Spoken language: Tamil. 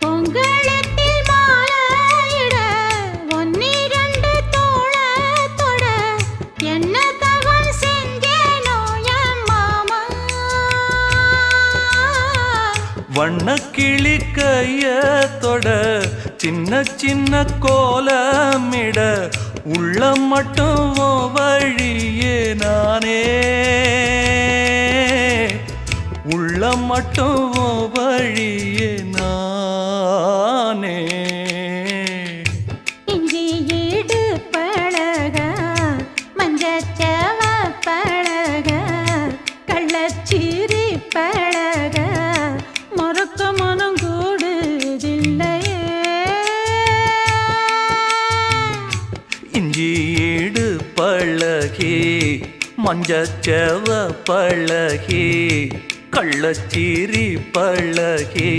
பொங்கலத்தில் மாலையிட ஒன்னிரண்டு தோளத்தொட என்ன தவம் செஞ்சேனோ என் மாமா. வண்ணக்கிளி கையத்தொட சின்ன சின்ன கோலமிட உள்ளம் மட்டும் வழியே நானே, உள்ளம் மட்டும் வழியே நானே. இஞ்சி ஈடு பழக மஞ்சச்சவ பழக கள்ளச்சீரி பழக மொறுக்க மனம் கூடுதில்லையே. இஞ்சி ஈடு பழகி மஞ்சச்செவ பழகி கள்ளச்சீரி பழகி